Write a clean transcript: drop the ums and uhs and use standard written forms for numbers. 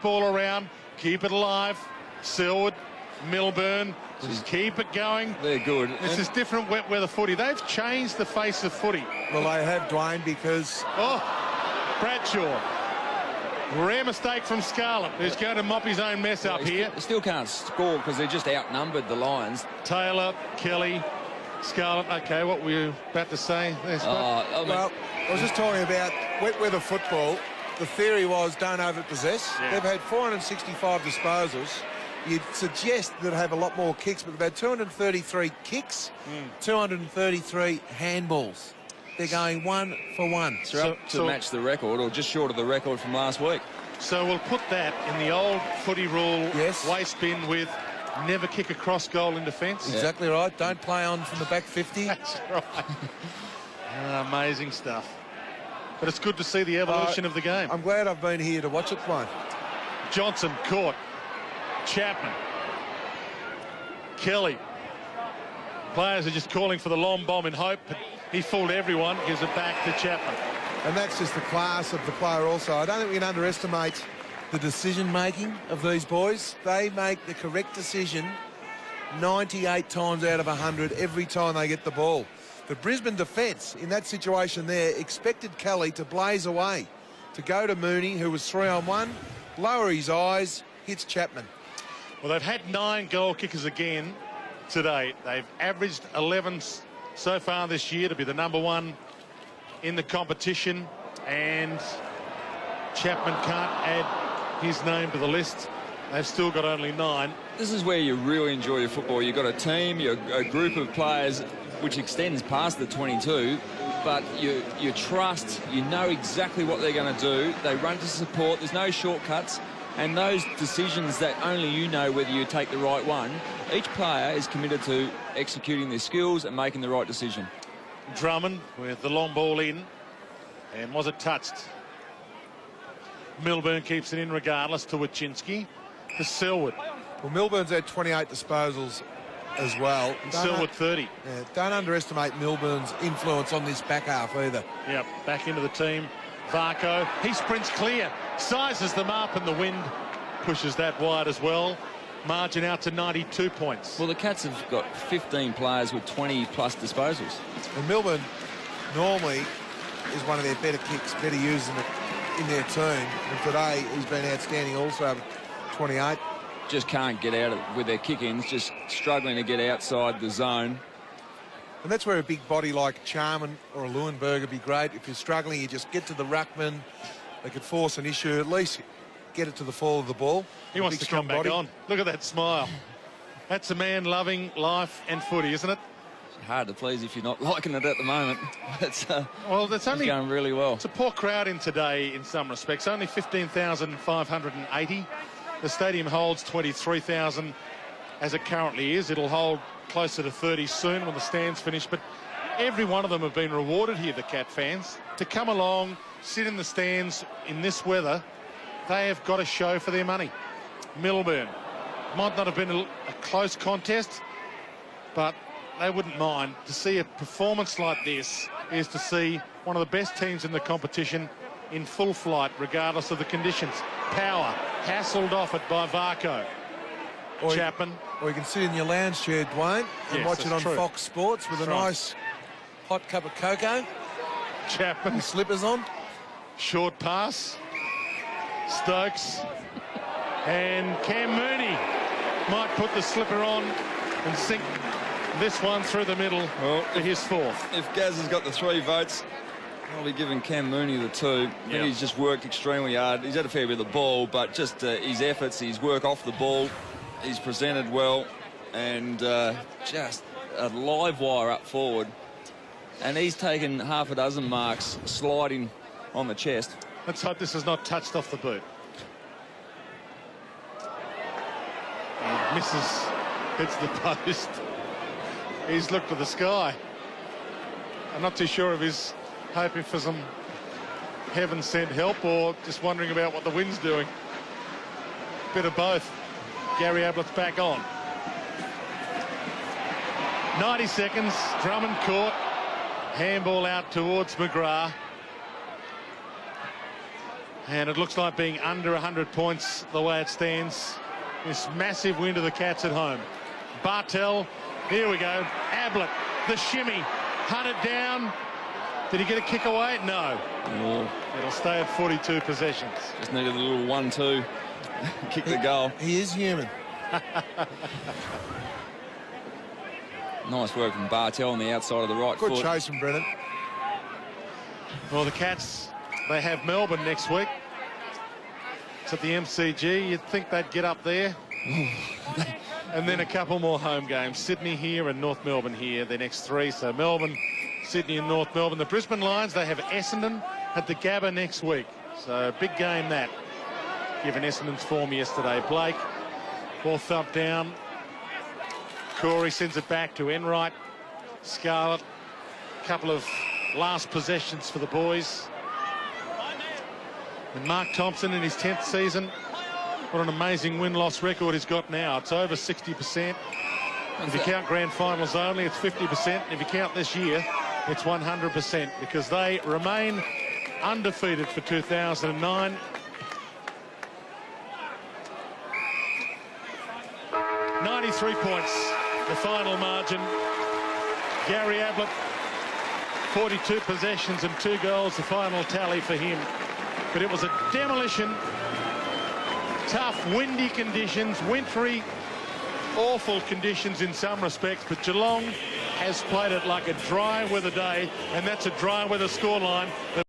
ball around, keep it alive. Selwood, Milburn, just keep it going. They're good. This is different wet weather footy. They've changed the face of footy. Well, they have, Dwayne, because... Oh, Bradshaw. Rare mistake from Scarlett, who's going to mop his own mess up here. Still can't score because they're just outnumbered, the Lions. Taylor, Kelly, Scarlett. Okay, what were you about to say there, Scott? Well, I was just talking about wet weather football. The theory was don't overpossess. Yeah. They've had 465 disposals. You'd suggest that have a lot more kicks, but they've had 233 kicks, 233 handballs. They're going 1 for 1. To match the record, or just short of the record from last week. So we'll put that in the old footy rule waste bin with never kick a cross goal in defence. Exactly right. Don't play on from the back 50. That's right. Amazing stuff. But it's good to see the evolution of the game. I'm glad I've been here to watch it play. Johnson caught. Chapman. Kelly. Players are just calling for the long bomb in hope, but he fooled everyone. Gives it back to Chapman. And that's just the class of the player also. I don't think we can underestimate the decision-making of these boys. They make the correct decision 98 times out of 100 every time they get the ball. The Brisbane defence in that situation there expected Kelly to blaze away, to go to Mooney, who was 3-on-1, lower his eyes, hits Chapman. Well, they've had 9 goal kickers again today. They've averaged 11 so far this year to be the #1 in the competition, and Chapman can't add his name to the list. They've still got only 9. This is where you really enjoy your football. You've got a team, a group of players which extends past the 22, but you trust, you know exactly what they're going to do. They run to support, there's no shortcuts, and those decisions that only you know whether you take the right one, each player is committed to executing their skills and making the right decision. Drummond with the long ball in, and was it touched? Milburn keeps it in regardless to Wachinski. To Selwood. Well, Milburn's had 28 disposals as well. Selwood 30. Yeah, don't underestimate Milburn's influence on this back half either. Yep, back into the team. Varco, he sprints clear, sizes them up, and the wind pushes that wide as well. Margin out to 92 points. Well, the Cats have got 15 players with 20-plus disposals. And Milburn normally is one of their better kicks, better users in their team. And today he's been outstanding also, 28. Just can't get out with their kick-ins, just struggling to get outside the zone. And that's where a big body like Charman or a Leuenberg would be great. If you're struggling, you just get to the ruckman. They could force an issue, at least get it to the fall of the ball. He wants to come back on. Look at that smile. That's a man loving life and footy, isn't it? It's hard to please if you're not liking it at the moment. Well, that's only going really well. It's a poor crowd in today in some respects. Only 15,580. The stadium holds 23,000 as it currently is. It'll hold closer to 30 soon when the stands finish. But every one of them have been rewarded here, the Cat fans, to come along, sit in the stands in this weather. They have got a show for their money. Milburn. Might not have been a close contest, but they wouldn't mind. To see a performance like this is to see one of the best teams in the competition in full flight, regardless of the conditions. Power, hassled off it by Varco. Or Chapman. Or you can sit in your lounge chair, Dwayne, and watch it on true. Fox Sports with a nice hot cup of cocoa. Chapman. And slippers on. Short pass. Stokes. And Cam Mooney might put the slipper on and sink this one through the middle to his 4th. If Gaz has got the 3 votes, I'll be giving Cam Mooney the 2. Yep. He's just worked extremely hard. He's had a fair bit of the ball, but just his efforts, his work off the ball, he's presented well, and just a live wire up forward. And he's taken half a dozen marks sliding on the chest. Let's hope this is not touched off the boot. And misses, hits the post. He's looked to the sky. I'm not too sure if he's hoping for some heaven-sent help or just wondering about what the wind's doing. Bit of both. Gary Ablett's back on. 90 seconds. Drummond caught. Handball out towards McGrath. And it looks like being under 100 points the way it stands. This massive win to the Cats at home. Bartel, here we go. Ablett, the shimmy, hunted down. Did he get a kick away? No. Oh. It'll stay at 42 possessions. Just needed a little 1-2. Kick the goal. He is human. Nice work from Bartel on the outside of the right Good foot. chase from Brennan. Well, the Cats, they have Melbourne next week. It's at the MCG. You'd think they'd get up there. And then a couple more home games. Sydney here and North Melbourne here, their next three. So Melbourne, Sydney and North Melbourne. The Brisbane Lions, they have Essendon at the Gabba next week. So big game that, given Essendon's form yesterday. Blake, ball thumped down. Corey sends it back to Enright. Scarlett, couple of last possessions for the boys. And Mark Thompson in his 10th season. What an amazing win-loss record he's got now. It's over 60%. If you count grand finals only, it's 50%. And if you count this year, it's 100% because they remain undefeated for 2009. .93 points, the final margin. Gary Ablett, 42 possessions and 2 goals, the final tally for him. But it was a demolition. Tough, windy conditions, wintry, awful conditions in some respects, but Geelong has played it like a dry weather day, and that's a dry weather scoreline.